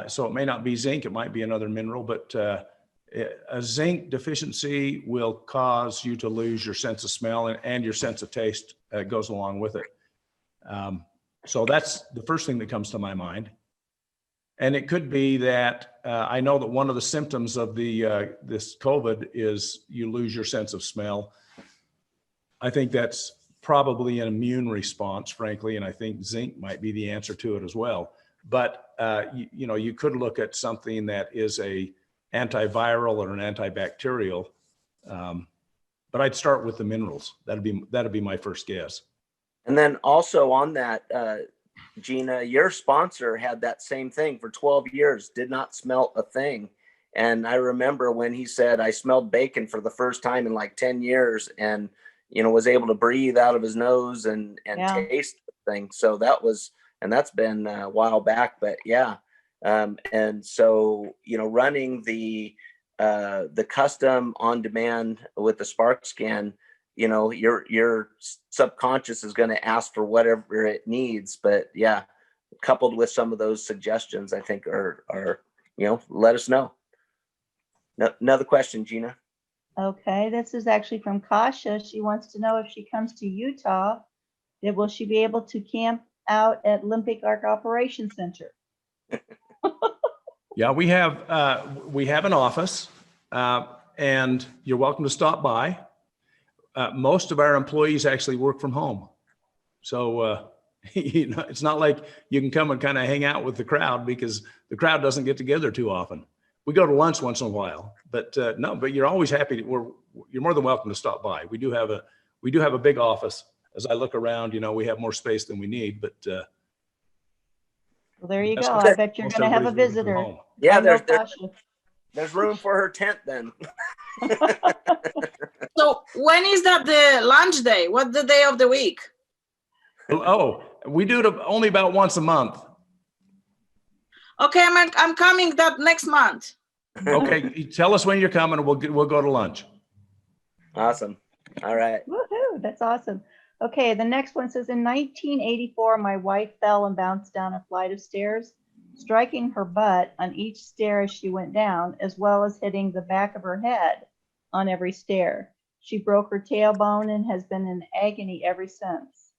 So it may not be zinc, it might be another mineral, but a zinc deficiency will cause you to lose your sense of smell, and your sense of taste goes along with it. So that's the first thing that comes to my mind. And it could be that I know that one of the symptoms of this COVID is you lose your sense of smell. I think that's probably an immune response, frankly, and I think zinc might be the answer to it as well. But you could look at something that is a antiviral or an antibacterial. But I'd start with the minerals. That'd be my first guess. And then also on that, Gina, your sponsor had that same thing for 12 years, did not smell a thing. And I remember when he said, I smelled bacon for the first time in like 10 years, and was able to breathe out of his nose and taste things. So that's been a while back, but yeah. And so, running the custom on demand with the Spark Scan, your subconscious is going to ask for whatever it needs. But yeah, coupled with some of those suggestions, I think are let us know. Another question, Gina. Okay, this is actually from Kasha. She wants to know, if she comes to Utah, will she be able to camp out at Olympic Arc Operations Center? Yeah, we have an office, and you're welcome to stop by. Most of our employees actually work from home, so it's not like you can come and kind of hang out with the crowd, because the crowd doesn't get together too often. We go to lunch once in a while, but no. But you're always happy. You're more than welcome to stop by. We do have a big office. As I look around, we have more space than we need, but. Well, there you go. I bet you're going to have a visitor. Yeah, there's room for her tent then. So when is that the lunch day? What's the day of the week? Oh, we do it only about once a month. Okay, I'm coming that next month. Okay, tell us when you're coming, and we'll go to lunch. Awesome. All right. Woohoo! That's awesome. Okay, the next one says, in 1984, my wife fell and bounced down a flight of stairs. striking her butt on each stair as she went down, as well as hitting the back of her head on every stair. She broke her tailbone and has been in agony ever since.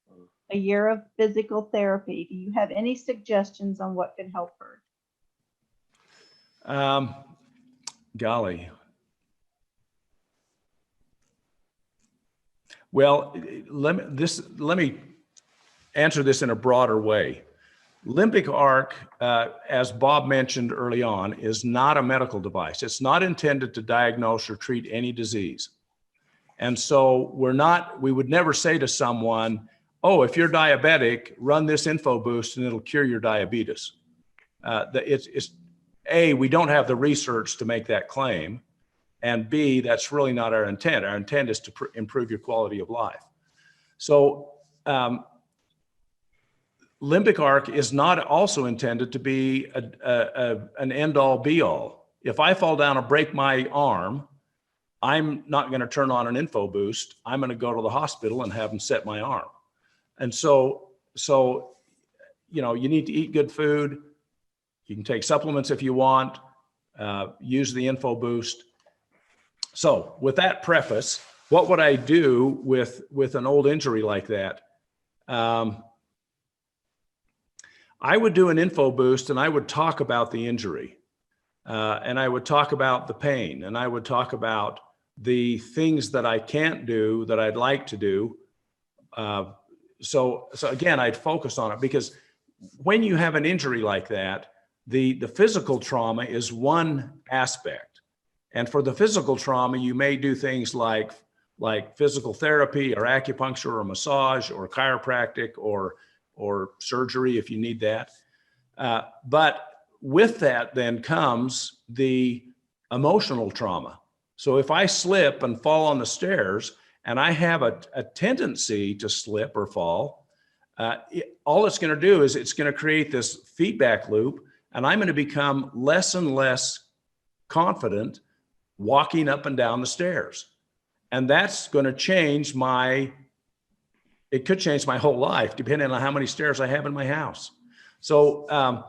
A year of physical therapy. Do you have any suggestions on what could help her? Golly. Well, let me answer this in a broader way. Limbic arc, as Bob mentioned early on, is not a medical device. It's not intended to diagnose or treat any disease. And so we would never say to someone, oh, if you're diabetic, run this info boost and it'll cure your diabetes. We don't have the research to make that claim. And B, that's really not our intent. Our intent is to improve your quality of life. So limbic arc is not also intended to be an end-all be-all. If I fall down and break my arm, I'm not going to turn on an info boost. I'm going to go to the hospital and have them set my arm. And so you need to eat good food. You can take supplements if you want. Use the info boost. So with that preface, what would I do with an old injury like that? I would do an info boost and I would talk about the injury. And I would talk about the pain, and I would talk about the things that I can't do that I'd like to do. So again, I'd focus on it, because when you have an injury like that, the physical trauma is one aspect. And for the physical trauma, you may do things like physical therapy or acupuncture or massage or chiropractic or surgery if you need that. But with that then comes the emotional trauma. So if I slip and fall on the stairs and I have a tendency to slip or fall, all it's going to do is it's going to create this feedback loop, and I'm going to become less and less confident walking up and down the stairs. And that's going to change it could change my whole life depending on how many stairs I have in my house. So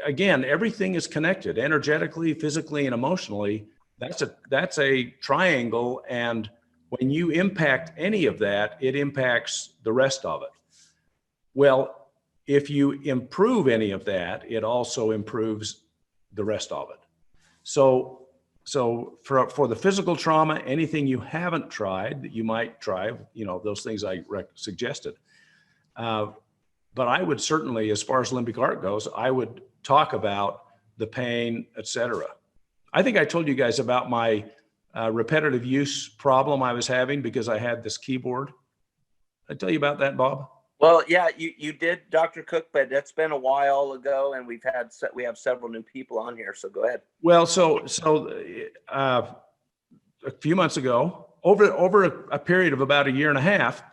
again, everything is connected energetically, physically, and emotionally. That's a triangle. And when you impact any of that, it impacts the rest of it. Well, if you improve any of that, it also improves the rest of it. So for the physical trauma, anything you haven't tried that you might try, those things I suggested. But I would certainly, as far as limbic arc goes, I would talk about the pain, etc. I think I told you guys about my repetitive use problem I was having because I had this keyboard. Did I tell you about that, Bob? Well, yeah, you did, Dr. Cook, but that's been a while ago, and we have several new people on here. So go ahead. Well, so a few months ago, over a period of about a year and a half,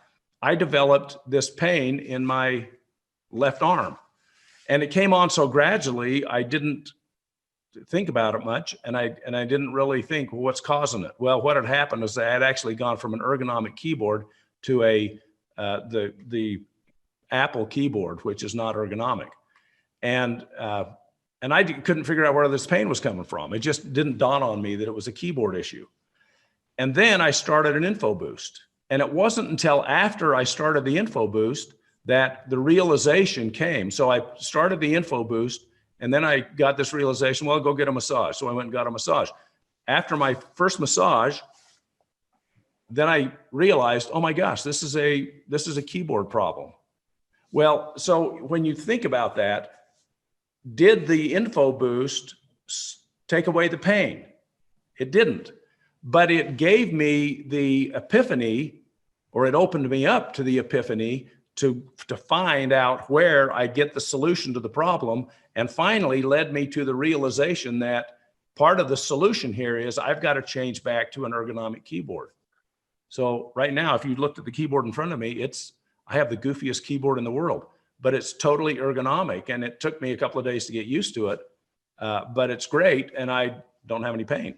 I developed this pain in my left arm, and it came on so gradually I didn't think about it much, and I didn't really think, well, what's causing it? Well, what had happened is I had actually gone from an ergonomic keyboard to the Apple keyboard, which is not ergonomic, and I couldn't figure out where this pain was coming from. It just didn't dawn on me that it was a keyboard issue. And then I started an info boost, and it wasn't until after I started the info boost that the realization came. So I started the info boost, and then I got this realization, well, I'll go get a massage. So I went and got a massage. After my first massage, then I realized, oh my gosh, this is a keyboard problem. Well, so when you think about that, did the info boost take away the pain? It didn't, but it gave me the epiphany, or it opened me up to the epiphany to find out where I get the solution to the problem, and finally led me to the realization that part of the solution here is I've got to change back to an ergonomic keyboard. So right now, if you looked at the keyboard in front of me, I have the goofiest keyboard in the world, but it's totally ergonomic, and it took me a couple of days to get used to it, but it's great, and I don't have any pain.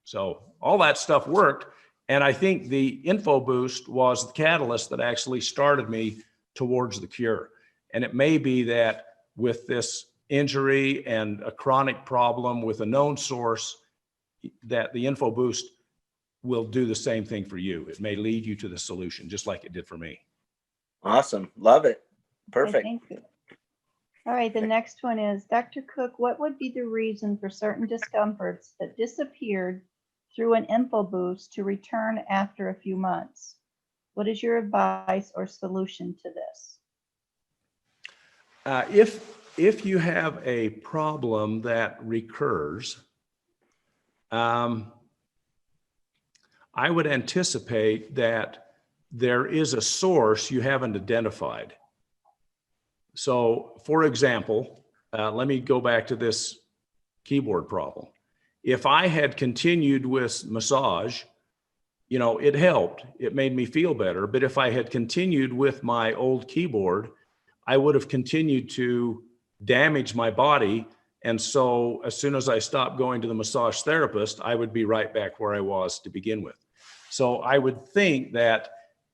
So all that stuff worked, and I think the info boost was the catalyst that actually started me towards the cure. And it may be that with this injury and a chronic problem with a known source, that the info boost will do the same thing for you. It may lead you to the solution, just like it did for me. Awesome. Love it. Okay, Perfect. thank you. All right, the next one is, Dr. Cook, what would be the reason for certain discomforts that disappeared through an info boost to return after a few months? What is your advice or solution to this? If you have a problem that recurs, I would anticipate that there is a source you haven't identified. So, for example, let me go back to this keyboard problem. If I had continued with massage, you know, it helped. It made me feel better. But if I had continued with my old keyboard, I would have continued to damage my body. And so as soon as I stopped going to the massage therapist, I would be right back where I was to begin with. So I would think that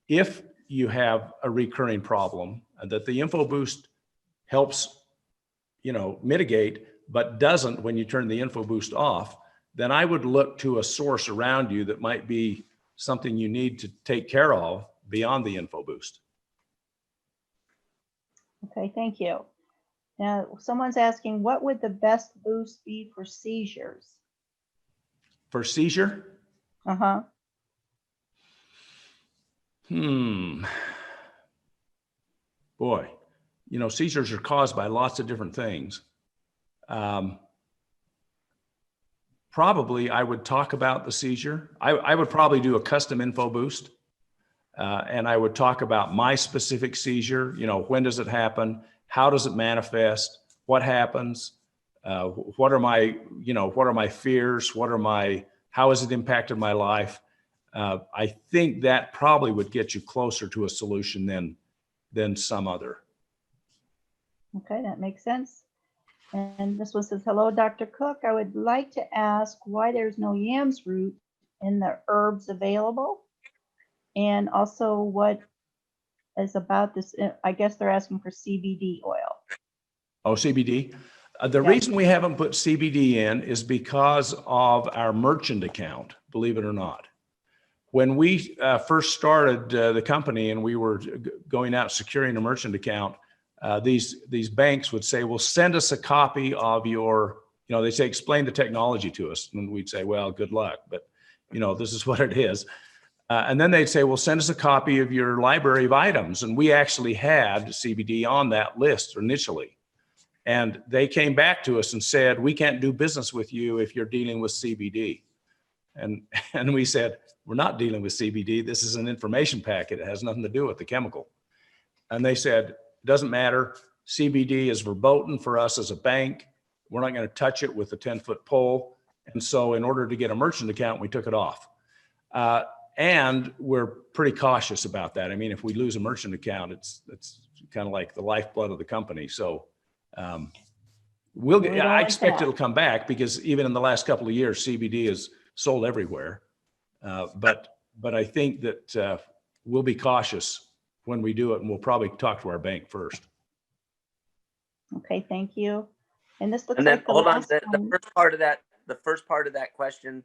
if you have a recurring problem, that the info boost helps, you know, mitigate, but doesn't when you turn the info boost off, then I would look to a source around you that might be something you need to take care of beyond the info boost. Okay, thank you. Now, someone's asking, what would the best boost be for seizures? For seizure? Uh-huh. Boy, you know, seizures are caused by lots of different things. Probably I would talk about the seizure. I would probably do a custom info boost. And I would talk about my specific seizure. You know, when does it happen? How does it manifest? What happens? What are my, you know, what are my fears? How has it impacted my life? I think that probably would get you closer to a solution than some other. Okay, that makes sense. And this one says, hello, Dr. Cook. I would like to ask why there's no yams root in the herbs available. And also what is about this, I guess they're asking for CBD oil. Oh, CBD. The reason we haven't put CBD in is because of our merchant account, believe it or not. When we first started the company and we were going out securing a merchant account, these banks would say, well, send us a copy of your, you know, they say, explain the technology to us. And we'd say, well, good luck, but you know, this is what it is. And then they'd say, well, send us a copy of your library of items. And we actually had CBD on that list initially. And they came back to us and said, we can't do business with you if you're dealing with CBD. And we said, we're not dealing with CBD. This is an information packet. It has nothing to do with the chemical. And they said, it doesn't matter. CBD is verboten for us as a bank. We're not going to touch it with a 10-foot pole. And so in order to get a merchant account, we took it off. And we're pretty cautious about that. I mean, if we lose a merchant account, it's kind of like the lifeblood of the company. So I expect it'll come back because even in the last couple of years, CBD is sold everywhere. But I think that we'll be cautious when we do it, and we'll probably talk to our bank first. Okay, thank you. And this looks And then like the hold on, last the one. first part of that question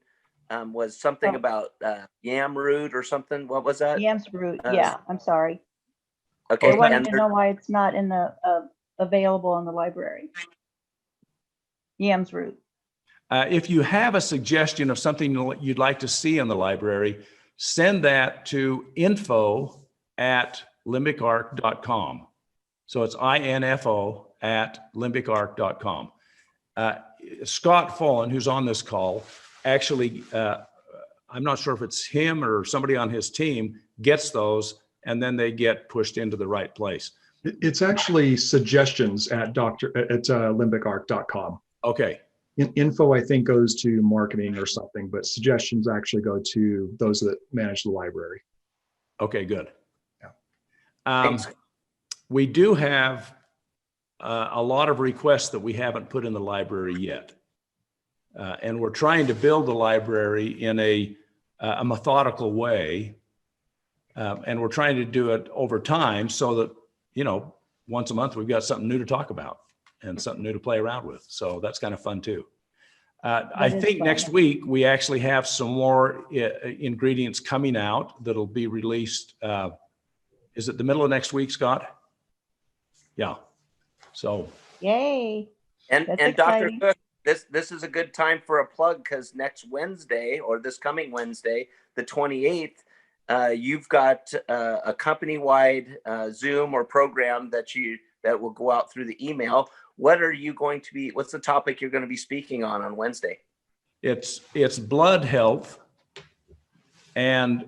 was something about yam root or something. What was that? Yams root. Yeah, I'm sorry. Okay. I wanted to know why it's not in the available in the library. Yams root. If you have a suggestion of something you'd like to see in the library, send that to info@limbicarc.com. So it's info@limbicarc.com. Scott Fullen, who's on this call, actually, I'm not sure if it's him or somebody on his team gets those, and then they get pushed into the right place. It's actually suggestions at limbicarc.com. Okay. Info, I think, goes to marketing or something, but suggestions actually go to those that manage the library. Okay, good. Yeah. We do have a lot of requests that we haven't put in the library yet. And we're trying to build the library in a methodical way. And we're trying to do it over time so that, you know, once a month, we've got something new to talk about. and something new to play around with. So that's kind of fun too. I That is think fun. next week we actually have some more ingredients coming out that'll be released. Is it the middle of next week, Scott? Yeah. So. Yay. And That's Dr. exciting. Cook, this is a good time for a plug, because next Wednesday, or this coming Wednesday, the 28th, you've got a company-wide Zoom or program that will go out through the email. What's the topic you're going to be speaking on Wednesday? It's blood health, and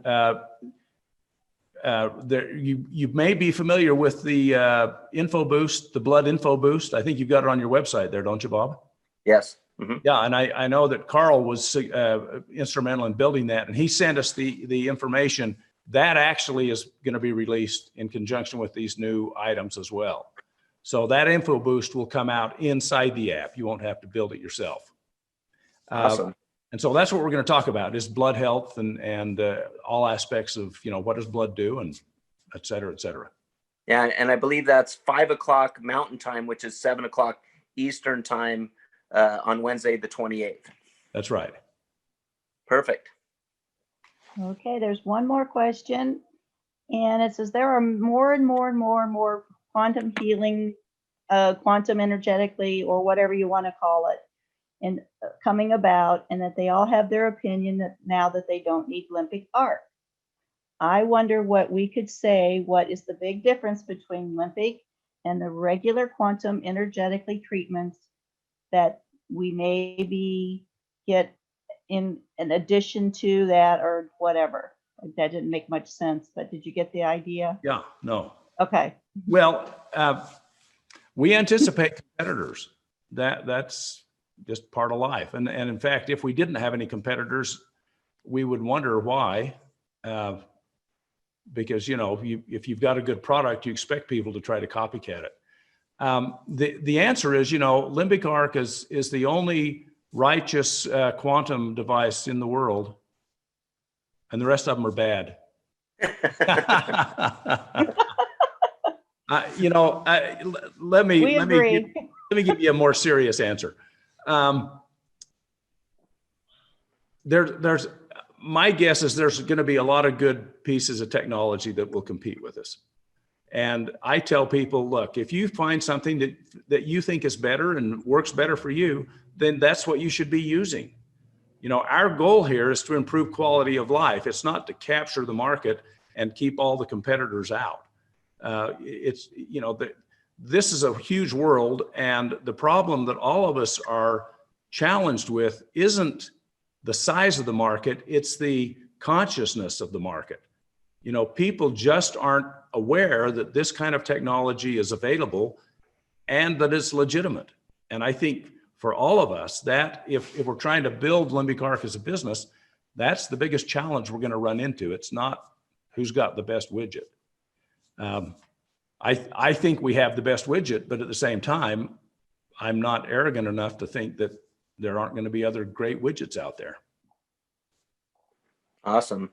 you may be familiar with the info boost, the blood info boost. I think you've got it on your website there, don't you, Bob? Yes. Mm-hmm. Yeah, and I know that Carl was instrumental in building that, and he sent us the information that actually is going to be released in conjunction with these new items as well. So that info boost will come out inside the app. You won't have to build it yourself. Awesome. And so that's what we're going to talk about, is blood health and all aspects of, what does blood do, and et cetera, et cetera. Yeah, and I believe that's 5 o'clock Mountain Time, which is 7 o'clock Eastern Time on Wednesday, the 28th. That's right. Perfect. Okay, there's one more question, and it says there are more and more and more and more quantum healing, quantum energetically, or whatever you want to call it, and coming about, and that they all have their opinion that now that they don't need limbic arc. I wonder what we could say, what is the big difference between limbic and the regular quantum energetically treatments that we maybe get in addition to that, or whatever. That didn't make much sense, but did you get the idea? Yeah, no. Okay. Well, we anticipate competitors. That's just part of life. And in fact, if we didn't have any competitors, we would wonder why. Because, if you've got a good product, you expect people to try to copycat it. The answer is, limbic arc is the only righteous quantum device in the world, and the rest of them are bad. Let me give you a more serious answer. My guess is there's going to be a lot of good pieces of technology that will compete with us. And I tell people, look, if you find something that you think is better and works better for you, then that's what you should be using. Our goal here is to improve quality of life. It's not to capture the market and keep all the competitors out. This is a huge world, and the problem that all of us are challenged with isn't the size of the market, it's the consciousness of the market. People just aren't aware that this kind of technology is available and that it's legitimate. And I think for all of us, that if we're trying to build Limbic Arc as a business, that's the biggest challenge we're going to run into. It's not who's got the best widget. I think we have the best widget, but at the same time, I'm not arrogant enough to think that there aren't going to be other great widgets out there. Awesome.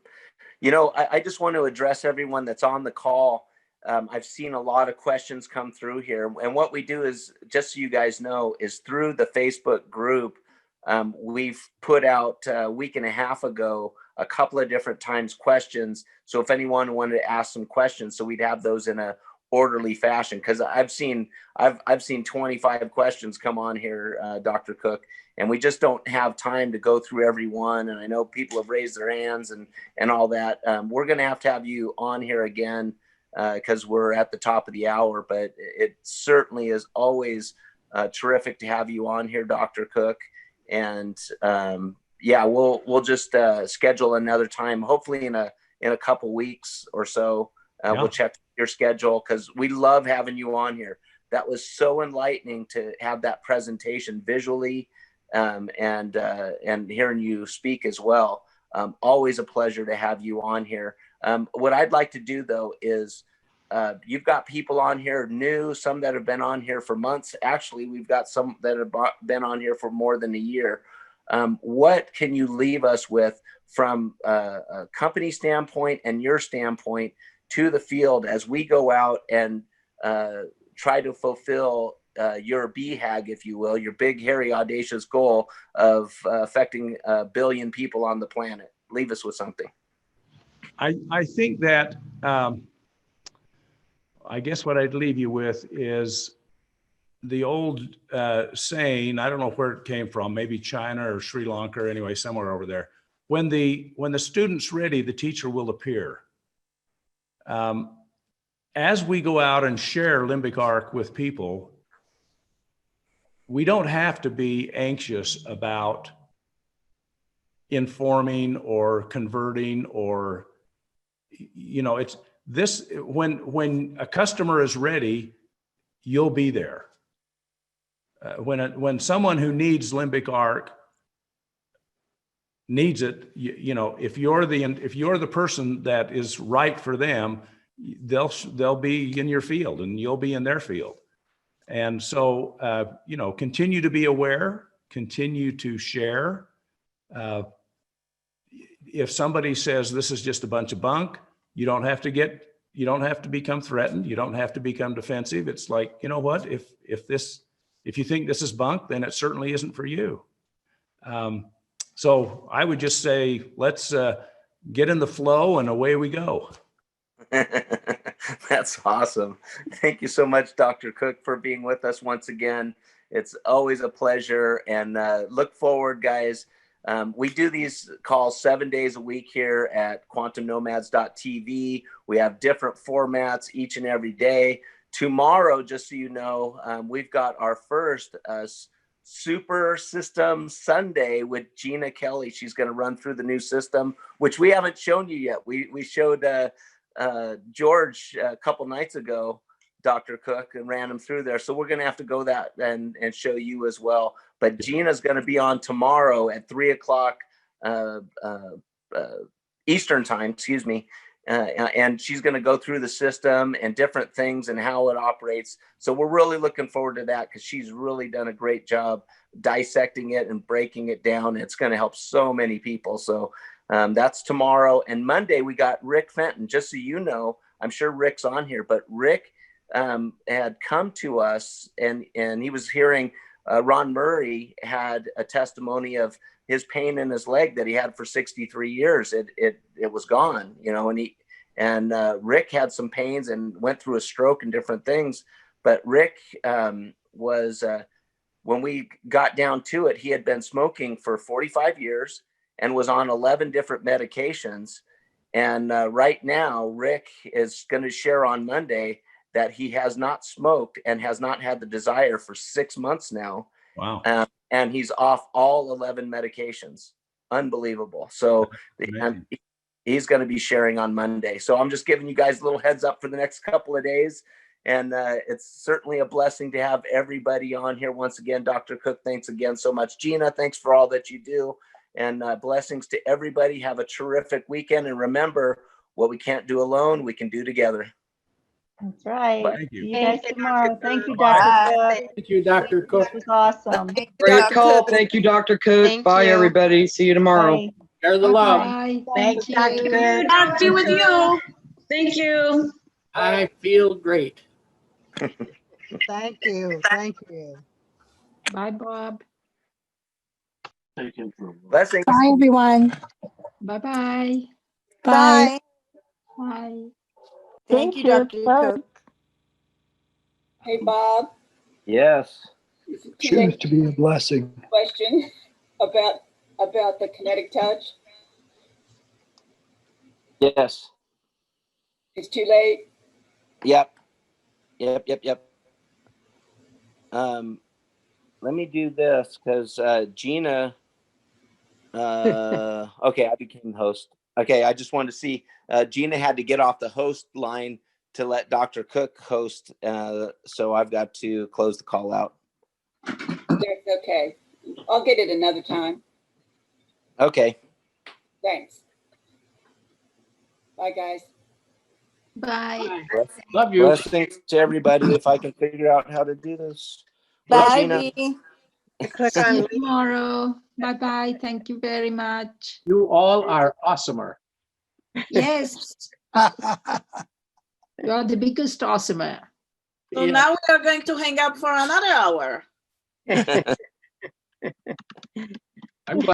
I just want to address everyone that's on the call. I've seen a lot of questions come through here. And what we do is, just so you guys know, is through the Facebook group, we've put out a week and a half ago, a couple of different times questions. So if anyone wanted to ask some questions, so we'd have those in a orderly fashion, because I've seen 25 questions come on here, Dr. Cook, and we just don't have time to go through every one. And I know people have raised their hands and all that. We're going to have you on here again because we're at the top of the hour, but it certainly is always terrific to have you on here, Dr. Cook. And we'll just schedule another time, hopefully in a couple weeks or so. We'll check your schedule, because we love having you on here. That was so enlightening to have that presentation visually, and hearing you speak as well. Always a pleasure to have you on here. What I'd like to do, though, is you've got people on here new, some that have been on here for months. Actually, we've got some that have been on here for more than a year. What can you leave us with from a company standpoint and your standpoint to the field as we go out and try to fulfill your BHAG, if you will, your big, hairy, audacious goal of affecting 1 billion people on the planet. Leave us with something. I think that, I guess what I'd leave you with is the old saying, I don't know where it came from, maybe China or Sri Lanka, or anyway, somewhere over there. When the student's ready, the teacher will appear. As we go out and share limbic arc with people, we don't have to be anxious about informing or converting, or, you know, it's this, when a customer is ready, you'll be there. When someone who needs limbic arc needs it, you know, if you're the person that is right for them, they'll be in your field and you'll be in their field. And so, you know, continue to be aware, continue to share. If somebody says this is just a bunch of bunk, you don't have to become threatened. You don't have to become defensive. It's like, you know what, if you think this is bunk, then it certainly isn't for you. So I would just say, let's get in the flow and away we go. That's awesome. Thank you so much, Dr. Cook, for being with us once again. It's always a pleasure, and look forward, guys. We do these calls 7 days a week here at quantumnomads.tv. We have different formats each and every day. Tomorrow, just so you know, we've got our first Super System Sunday with Gina Kelly. She's going to run through the new system, which we haven't shown you yet. We showed George a couple nights ago, Dr. Cook, and ran him through there. So we're going to have to go that and show you as well. But Gina's going to be on tomorrow at 3 o'clock Eastern time, excuse me. And she's going to go through the system and different things and how it operates. So we're really looking forward to that, because she's really done a great job dissecting it and breaking it down. It's going to help so many people. So that's tomorrow. And Monday, we got Rick Fenton. Just so you know, I'm sure Rick's on here, but Rick had come to us and he was hearing Ron Murray had a testimony of his pain in his leg that he had for 63 years. It was gone, you know, and Rick had some pains and went through a stroke and different things. But Rick was, when we got down to it, he had been smoking for 45 years and was on 11 different medications. And right now, Rick is going to share on Monday that he has not smoked and has not had the desire for 6 months now. Wow. And he's off all 11 medications. Unbelievable. So he's going to be sharing on Monday. So I'm just giving you guys a little heads up for the next couple of days. And it's certainly a blessing to have everybody on here. Once again, Dr. Cook, thanks again so much. Gina, thanks for all that you do. And blessings to everybody. Have a terrific weekend. And remember, what we can't do alone, we can do together. That's right. Thank you. See you guys tomorrow. Thank you, Dr. Cook. Thank you, Dr. Cook. This was awesome. Great call. Thank you, Dr. Cook. Thank Bye, you. everybody. See you tomorrow. Bye. Share the love. Bye. Thank you. God be with you. Thank you. I feel great. Thank you. Thank you. Bye, Bob. Blessings. Bye, everyone. Bye-bye. Bye. Bye. Thank you, Dr. Cook. Hey, Bob, Yes. is it too Choose late to be a blessing. question about the kinetic touch? Yes. It's too late. Yep. Let me do this because Gina. Okay, I became host. Okay, I just wanted to see. Gina had to get off the host line to let Dr. Cook host, so I've got to close the call out. That's okay. I'll get it another time. Okay. Thanks. Bye, guys. Bye. Love you. Blessings to everybody. If I can figure out how to do this. Bye, Gina. Dee. See you tomorrow. Bye-bye. Thank you very much. You all are awesomer. Yes, you're the biggest awesomer. So Yeah. now we are going to hang up for another hour.